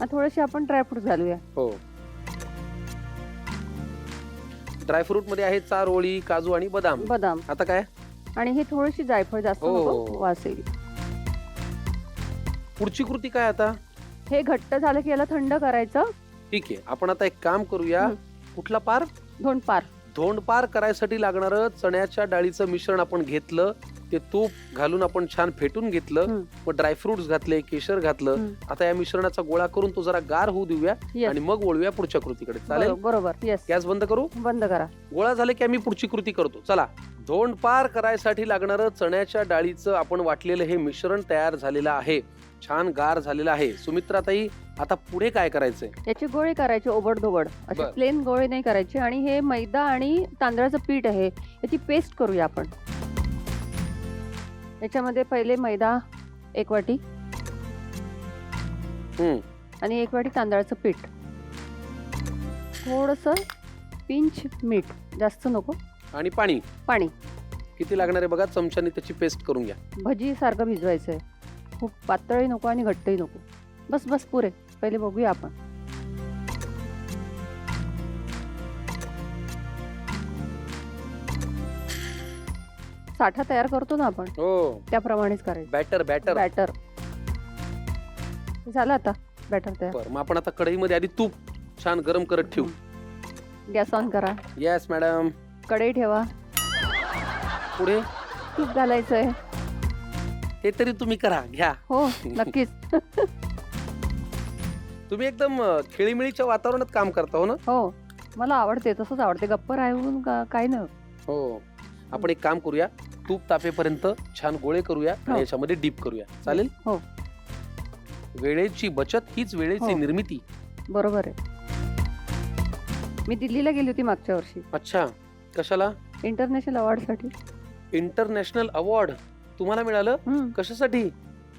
थोडेसे आपण ड्रायफ्रूट घालूया. हो. ड्रायफ्रूट मध्ये आहे चारोळी, काजू आणि बदाम. बदाम आता काय? आणि हे थोडीशी जायफळ, जास्त हो. नको, वास येईल. पुढची कृती काय आता? हे घट्ट झालं की याला थंड करायचं. ठीक आहे, आपण आता एक काम करूया. कुठला पार? धोंडपार. धोंडपार करायसाठी लागणारं चण्याच्या डाळीचं मिश्रण आपण घेतलं, ते तूप घालून आपण छान फेटून घेतलं, मग ड्रायफ्रुट्स घातले, केशर घातलं. आता या मिश्रणाचा गोळा करून तो जरा गार होऊ देऊया आणि मग वळूया पुढच्या कृतीकडे. चालेल? बरोबर. येस. गॅस बंद करू? बंद करा. गोळा झाले की आम्ही पुढची कृती करतो. चला. धोंडपार करायसाठी लागणारं चण्याच्या डाळीचं आपण वाटलेलं हे मिश्रण तयार झालेलं आहे, छान गार झालेलं आहे. सुमित्रा ताई, आता पुढे काय करायचंय? याचे गोळे करायचे ओबडधोबड, असे प्लेन गोळे नाही करायचे. आणि हे मैदा आणि तांदळाचं पीठ आहे, याची पेस्ट करूया आपण. याच्यामध्ये पहिले मैदा 1 वाटी आणि 1 वाटी तांदळाचं पीठ, थोडस पिंच मीठ, जास्त नको, आणि पाणी. पाणी किती लागणार आहे बघा, चमच्याने त्याची पेस्ट करून घ्या. भजी सारखं भिजवायचंय, खूप पातळही नको आणि घट्टही नको. बस बस पुरे. पहिले बघूया आपण. साठा तयार करतो ना आपण, हो, त्याप्रमाणेच करायचं. बॅटर बॅटर बॅटर झालं. आता बॅटर तयार. बरं, मग आपण आता कढईमध्ये आधी तूप छान गरम करत ठेवू. गॅस ऑन करा. Yes madam. कढई ठेवा. पुढे तूप घालायचंय. हे तरी तुम्ही करा, घ्या. हो, नक्कीच. तुम्ही एकदम खेळीमेळीच्या वातावरणात काम करता हो ना? हो, मला आवडते, तसंच आवडते. गप्प राहून काय नाही. हो. आपण एक काम करूया, तूप तापेपर्यंत छान गोळे करूया आणि याच्यामध्ये डीप करूया. चालेल? हो. वेळेची बचत हीच वेळेची निर्मिती. बरोबर आहे. मी दिल्लीला गेली होती मागच्या वर्षी. अच्छा, कशाला? इंटरनॅशनल अवॉर्ड साठी. इंटरनॅशनल अवॉर्ड तुम्हाला मिळालं? कशासाठी?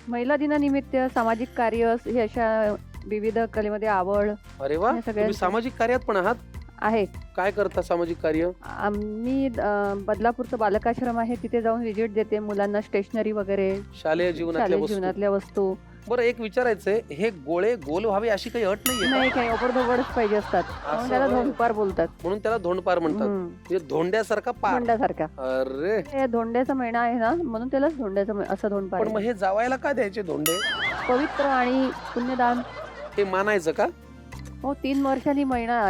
महिला दिनानिमित्त सामाजिक कार्य, ही अशा विविध कलेमध्ये आवड. अरे वा, तुम्ही सामाजिक कार्यात पण आहात? आहे. काय करता सामाजिक कार्य? मी बदलापूरचं बालकाश्रम आहे, तिथे जाऊन व्हिजिट देते मुलांना, स्टेशनरी वगैरे, शालेय जीवनातल्या वस्तू. बरं, एक विचारायचंय, हे गोळे गोल व्हावे अशी काही अट नाहीये? नाही, काही ओबडधोबडच पाहिजे असतात, म्हणून त्याला धोंडपार बोलतात. म्हणून त्याला धोंडपार म्हणतात. म्हणजे धोंड्यासारखा पार. धोंड्यासारखा. अरे, हे धोंड्याचा महिना आहे ना, म्हणून त्याला धोंड्याचा असं धोंडपार. पण मग हे जावायला का द्यायचे धोंडे? पवित्र आणि पुण्यदान हे मानायचं का? हो, 3 वर्षांनी महिना,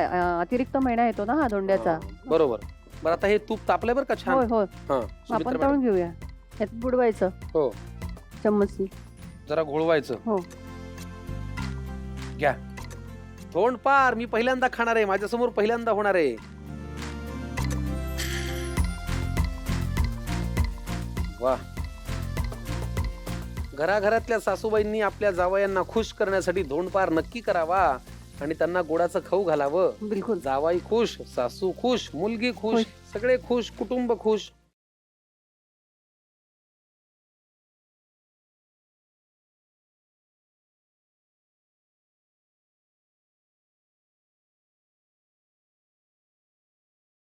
अतिरिक्त महिना येतो ना हा धोंड्याचा. बरोबर. बरं, आता हे तूप तापलंय बरं का छान. होय होय. आपण तळून घेऊया. यात बुडवायचं. हो, चम्मचनी जरा घोळवायचं. हो. घ्या. धोंडपार मी पहिल्यांदा खाणार आहे, माझ्यासमोर पहिल्यांदा होणार आहे. वा. घराघरातल्या सासूबाईंनी आपल्या जावयांना खुश करण्यासाठी धोंडपार नक्की करावा आणि त्यांना गोडाचं खाऊ घालावं. बिलकुल. जावाई खुश, सासू खुश, मुलगी खुश, सगळे खुश, कुटुंब खुश.